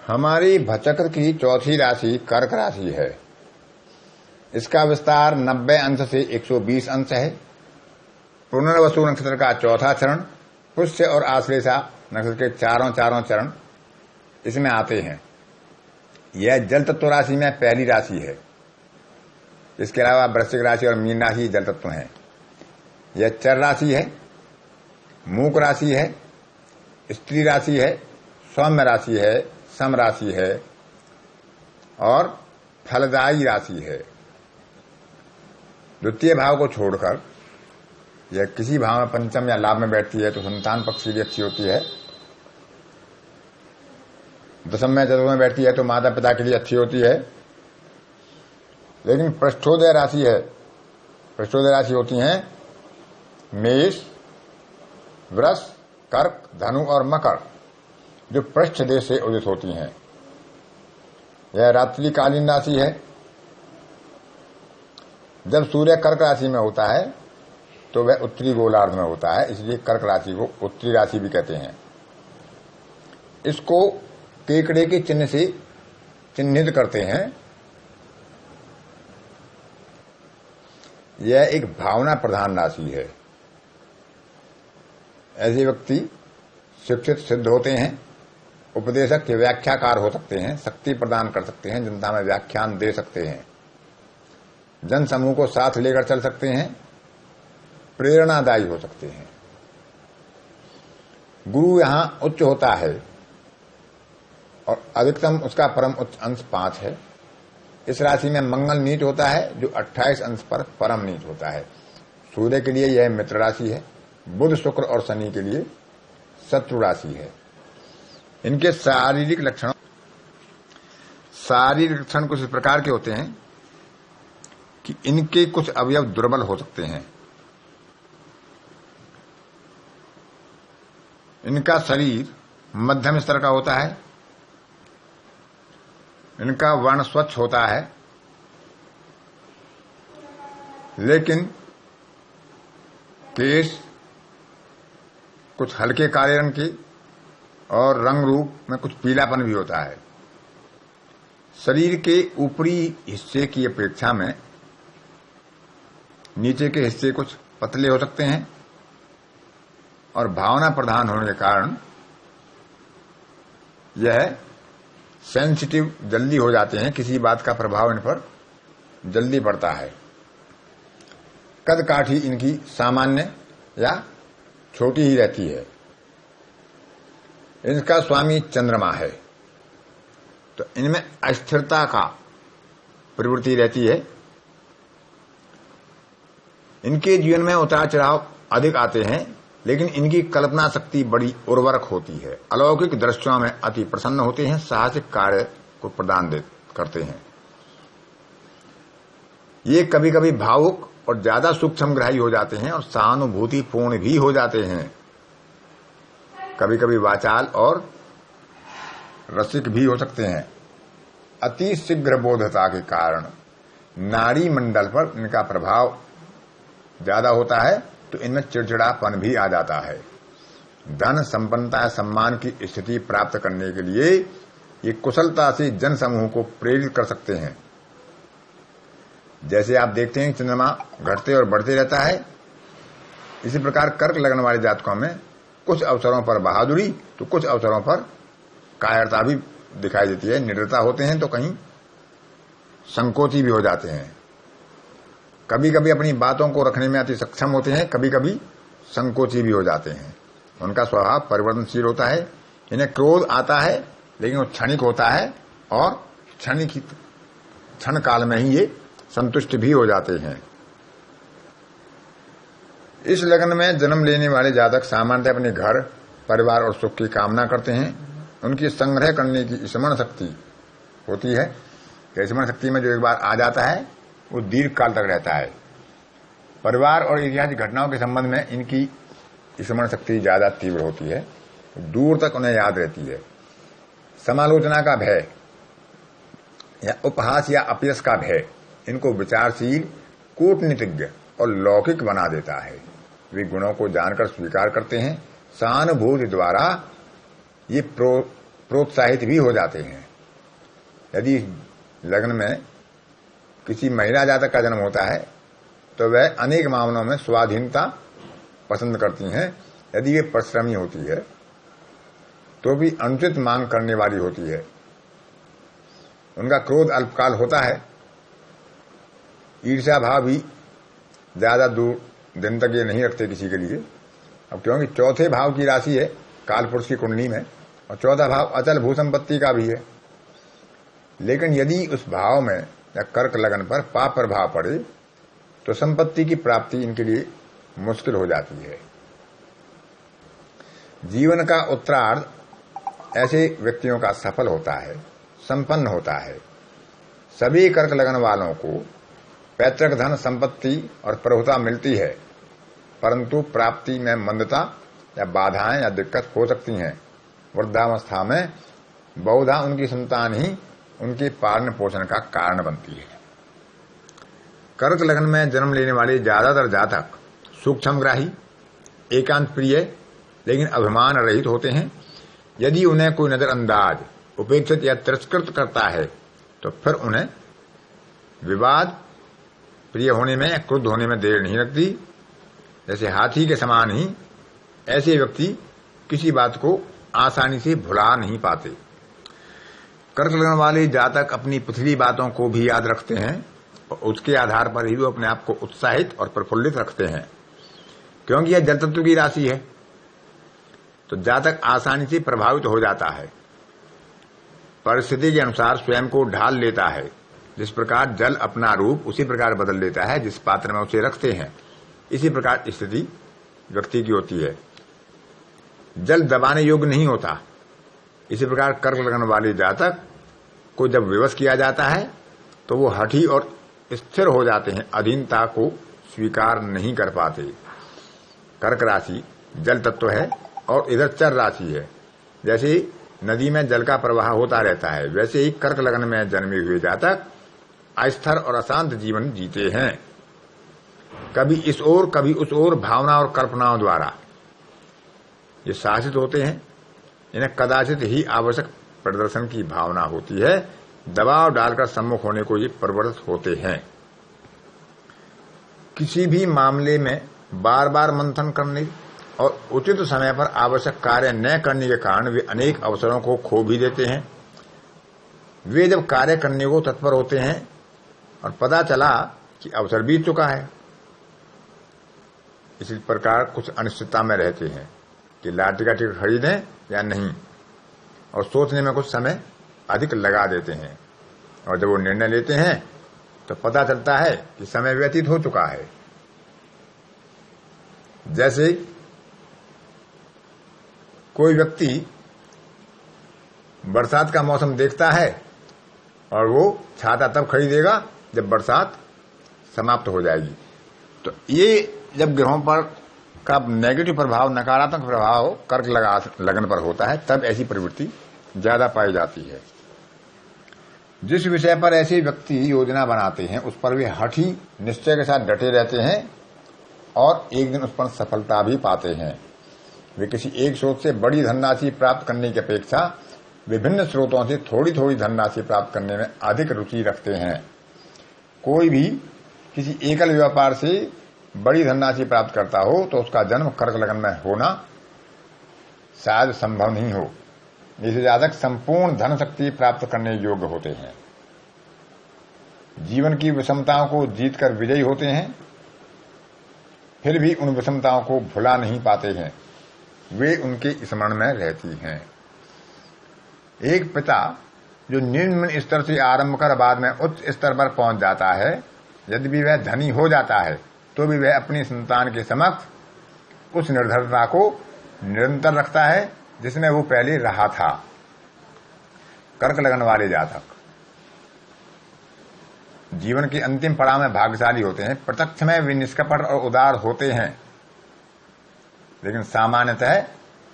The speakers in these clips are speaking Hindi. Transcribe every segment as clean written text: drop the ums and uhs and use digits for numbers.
हमारी भचक्र की चौथी राशि कर्क राशि है। इसका विस्तार 90 अंश से 120 अंश है। पुनर्वसु नक्षत्र का चौथा चरण, पुष्य और आश्लेषा नक्षत्र के चारों चरण इसमें आते हैं। यह जल तत्व राशि में पहली राशि है। इसके अलावा वृश्चिक राशि और मीन राशि जल तत्व हैं। यह चर राशि है, मूक राशि है, स्त्री राशि है, सौम्य राशि है, सम राशि है और फलदायी राशि है। द्वितीय भाव को छोड़कर यह किसी भाव में पंचम या लाभ में बैठती है तो संतान पक्ष के लिए अच्छी होती है। दशम में चतुर्थ में बैठती है तो माता पिता के लिए अच्छी होती है। लेकिन पृष्ठोदय राशि है, पृष्ठोदय राशि होती हैं मेष, वृष, कर्क, धनु और मकर, जो पृष्ठ देश से उदित होती हैं। यह रात्रिकालीन राशि है। जब सूर्य कर्क राशि में होता है तो वह उत्तरी गोलार्ध में होता है, इसलिए कर्क राशि को उत्तरी राशि भी कहते हैं। इसको केकड़े के चिन्ह से चिन्हित करते हैं। यह एक भावना प्रधान राशि है। ऐसे व्यक्ति शिक्षित सिद्ध होते हैं, उपदेशक के व्याख्याकार हो सकते हैं, शक्ति प्रदान कर सकते हैं, जनता में व्याख्यान दे सकते हैं, जन समूह को साथ लेकर चल सकते हैं, प्रेरणादायी हो सकते हैं। गुरु यहां उच्च होता है और अधिकतम उसका परम उच्च अंश 5 है। इस राशि में मंगल नीच होता है जो 28 अंश पर परम नीच होता है। सूर्य के लिए यह मित्र राशि है। बुध, शुक्र और शनि के लिए शत्रु राशि है। इनके शारीरिक लक्षण कुछ इस प्रकार के होते हैं कि इनके कुछ अवयव दुर्बल हो सकते हैं। इनका शरीर मध्यम स्तर का होता है। इनका वर्ण स्वच्छ होता है, लेकिन केश कुछ हल्के काले रंग के और रंग रूप में कुछ पीलापन भी होता है। शरीर के ऊपरी हिस्से की अपेक्षा में नीचे के हिस्से कुछ पतले हो सकते हैं और भावना प्रधान होने के कारण यह सेंसिटिव जल्दी हो जाते हैं। किसी बात का प्रभाव इन पर जल्दी पड़ता है। कद काठी इनकी सामान्य या छोटी ही रहती है। इनका स्वामी चंद्रमा है, तो इनमें अस्थिरता का प्रवृत्ति रहती है। इनके जीवन में उतार चढ़ाव अधिक आते हैं, लेकिन इनकी कल्पना शक्ति बड़ी उर्वरक होती है। अलौकिक दृश्यों में अति प्रसन्न होते हैं, साहसिक कार्य को प्रदान करते हैं। ये कभी कभी भावुक और ज्यादा सूक्ष्मग्राही हो जाते हैं और सहानुभूति पूर्ण भी हो जाते हैं। कभी कभी वाचाल और रसिक भी हो सकते हैं। अति शीघ्र बोधता के कारण नाड़ी मंडल पर इनका प्रभाव ज्यादा होता है, तो इनमें चिड़चिड़ापन भी आ जाता है। धन, संपन्नता, सम्मान की स्थिति प्राप्त करने के लिए ये कुशलता से जन समूह को प्रेरित कर सकते हैं। जैसे आप देखते हैं चंद्रमा घटते और बढ़ते रहता है, इसी प्रकार कर्क लगन वाले जातकों में कुछ अवसरों पर बहादुरी तो कुछ अवसरों पर कायरता भी दिखाई देती है। निडरता होते हैं तो कहीं संकोची भी हो जाते हैं। कभी कभी अपनी बातों को रखने में अति सक्षम होते हैं, कभी कभी संकोची भी हो जाते हैं। उनका स्वभाव परिवर्तनशील होता है। इन्हें क्रोध आता है, लेकिन वो क्षणिक होता है और क्षण काल में ही ये संतुष्ट भी हो जाते हैं। इस लगन में जन्म लेने वाले जातक सामान्यतः अपने घर, परिवार और सुख की कामना करते हैं। उनकी संग्रह करने की स्मरण शक्ति होती है। स्मरण शक्ति में जो एक बार आ जाता है वो दीर्घ काल तक रहता है। परिवार और ऐतिहासिक घटनाओं के संबंध में इनकी स्मरण शक्ति ज्यादा तीव्र होती है, दूर तक उन्हें याद रहती है। समालोचना का भय या उपहास या अपयश का भय इनको विचारशील, कूटनीतिज्ञ और लौकिक बना देता है। वे गुणों को जानकर स्वीकार करते हैं। सहानुभूति द्वारा ये प्रोत्साहित भी हो जाते हैं। यदि लग्न में किसी महिला जातक का जन्म होता है तो वह अनेक मामलों में स्वाधीनता पसंद करती हैं। यदि वे परिश्रमी होती है तो भी अनुचित मांग करने वाली होती है। उनका क्रोध अल्पकाल होता है। ईर्ष्या भाव भी ज्यादा दूर दिन तक ये नहीं रखते किसी के लिए। अब क्योंकि चौथे भाव की राशि है कालपुरुष की कुंडली में, और चौथा भाव अचल भू संपत्ति का भी है। लेकिन यदि उस भाव में या कर्क लगन पर पाप प्रभाव पड़े तो संपत्ति की प्राप्ति इनके लिए मुश्किल हो जाती है। जीवन का उत्तरार्ध ऐसे व्यक्तियों का सफल होता है, संपन्न होता है। सभी कर्क लगन वालों को पैतृक धन संपत्ति और प्रभुता मिलती है, परंतु प्राप्ति में मंदता या बाधाएं या दिक्कत हो सकती हैं। वृद्धावस्था में बहुधा उनकी संतान ही उनके पालन पोषण का कारण बनती है। कर्क लगन में जन्म लेने वाले ज्यादातर जातक सूक्ष्मग्राही, एकांत प्रिय लेकिन अभिमान रहित होते हैं। यदि उन्हें कोई नजरअंदाज, उपेक्षित या तिरस्कृत करता है तो फिर उन्हें विवाद प्रिय होने में या क्रुद्ध होने में देर नहीं लगती। जैसे हाथी के समान ही ऐसे व्यक्ति किसी बात को आसानी से भुला नहीं पाते। कर्क लगन वाले जातक अपनी पिछली बातों को भी याद रखते हैं और उसके आधार पर ही वो अपने आप को उत्साहित और प्रफुल्लित रखते हैं। क्योंकि यह जल तत्व की राशि है तो जातक आसानी से प्रभावित हो जाता है। परिस्थिति के अनुसार स्वयं को ढाल लेता है। जिस प्रकार जल अपना रूप उसी प्रकार बदल लेता है जिस पात्र में उसे रखते हैं। इसी प्रकार स्थिति व्यक्ति की होती है। जल दबाने योग्य नहीं होता। इसी प्रकार कर्क लगन वाले जातक को जब विवश किया जाता है तो वो हठी और स्थिर हो जाते हैं, अधीनता को स्वीकार नहीं कर पाते। कर्क राशि जल तत्व है और इधर चर राशि है। जैसे नदी में जल का प्रवाह होता रहता है, वैसे ही कर्क लगन में जन्मे हुए जातक अस्थिर और अशांत जीवन जीते हैं। कभी इस ओर कभी उस ओर भावना और कल्पनाओं द्वारा ये शासित होते हैं। इन्हें कदाचित ही आवश्यक प्रदर्शन की भावना होती है। दबाव डालकर सम्मुख होने को ये प्रवृत्त होते हैं। किसी भी मामले में बार बार मंथन करने और उचित समय पर आवश्यक कार्य न करने के कारण वे अनेक अवसरों को खो भी देते हैं। वे जब कार्य करने को तत्पर होते हैं और पता चला कि अवसर बीत चुका है, इसी प्रकार कुछ अनिश्चितता में रहते हैं कि लॉटरी का टिकट खरीदें या नहीं, और सोचने में कुछ समय अधिक लगा देते हैं। और जब वो निर्णय लेते हैं तो पता चलता है कि समय व्यतीत हो चुका है। जैसे कोई व्यक्ति बरसात का मौसम देखता है और वो छाता तब खरीदेगा जब बरसात समाप्त हो जाएगी। तो ये जब ग्रहों पर का नेगेटिव प्रभाव, नकारात्मक प्रभाव कर्क लगन पर होता है तब ऐसी प्रवृत्ति ज्यादा पाई जाती है। जिस विषय पर ऐसे व्यक्ति योजना बनाते हैं उस पर वे हठी निश्चय के साथ डटे रहते हैं और एक दिन उस पर सफलता भी पाते हैं। वे किसी एक स्रोत से बड़ी धनराशि प्राप्त करने की अपेक्षा विभिन्न स्रोतों से थोड़ी थोड़ी धनराशि प्राप्त करने में अधिक रुचि रखते हैं। कोई भी किसी एकल व्यापार से बड़ी धनराशि प्राप्त करता हो तो उसका जन्म कर्क लगन में होना शायद संभव नहीं हो। जिसे जातक संपूर्ण धन शक्ति प्राप्त करने योग्य होते हैं, जीवन की विषमताओं को जीतकर विजयी होते हैं, फिर भी उन विषमताओं को भुला नहीं पाते हैं। वे उनके स्मरण में रहती हैं। एक पिता जो निम्न स्तर से आरंभ कर बाद में उच्च स्तर पर पहुंच जाता है, यदि भी वह धनी हो जाता है तो भी वह अपनी संतान के समक्ष उस निर्धरता को निरंतर रखता है जिसमें वो पहले रहा था। कर्क लगन वाले जातक जीवन के अंतिम पड़ाव में भाग्यशाली होते हैं। प्रत्यक्ष में वे निष्कपट और उदार होते हैं, लेकिन सामान्यतः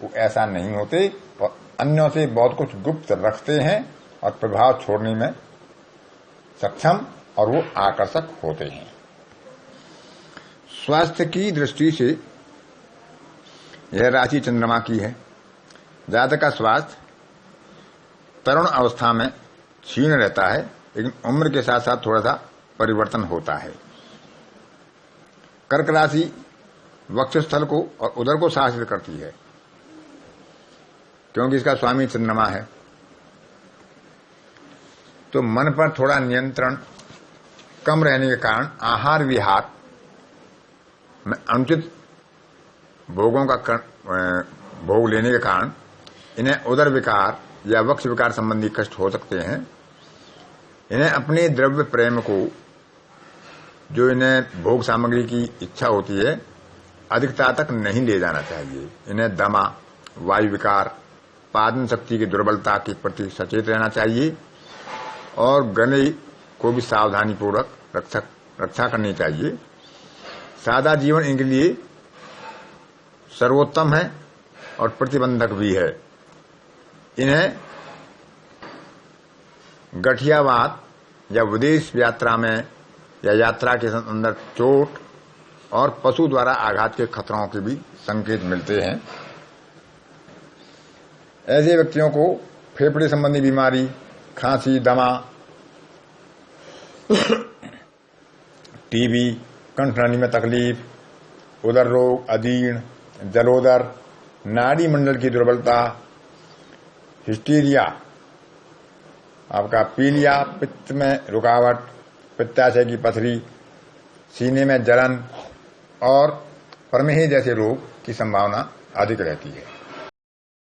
वो ऐसा नहीं होते और अन्यों से बहुत कुछ गुप्त रखते हैं और प्रभाव छोड़ने में सक्षम और वो आकर्षक होते हैं। स्वास्थ्य की दृष्टि से यह राशि चंद्रमा की है। जातक का स्वास्थ्य तरुण अवस्था में क्षीण रहता है, लेकिन उम्र के साथ साथ थोड़ा सा परिवर्तन होता है। कर्क राशि वक्षस्थल को और उदर को शासित करती है, क्योंकि इसका स्वामी चंद्रमा है। तो मन पर थोड़ा नियंत्रण कम रहने के कारण आहार विहार में अनुचित भोगों का भोग लेने के कारण इन्हें उदर विकार या वक्ष विकार संबंधी कष्ट हो सकते हैं। इन्हें अपने द्रव्य प्रेम को, जो इन्हें भोग सामग्री की इच्छा होती है, अधिकता तक नहीं ले जाना चाहिए। इन्हें दमा, वायु विकार, पाचन शक्ति की दुर्बलता के प्रति सचेत रहना चाहिए और गले को भी सावधानी पूर्वक रक्षा करनी चाहिए। सादा जीवन इनके लिए सर्वोत्तम है और प्रतिबंधक भी है। इन्हें गठियावात या विदेश यात्रा में या यात्रा के अंदर चोट और पशु द्वारा आघात के खतरों के भी संकेत मिलते हैं। ऐसे व्यक्तियों को फेफड़े संबंधी बीमारी, खांसी, दमा, टीबी, कंठनाली में तकलीफ, उदर रोग, अजीर्ण, जलोदर, नाड़ी मंडल की दुर्बलता, हिस्टीरिया, आपका पीलिया, पित्त में रुकावट, पित्ताशय की पथरी, सीने में जलन और प्रमेह जैसे रोग की संभावना अधिक रहती है।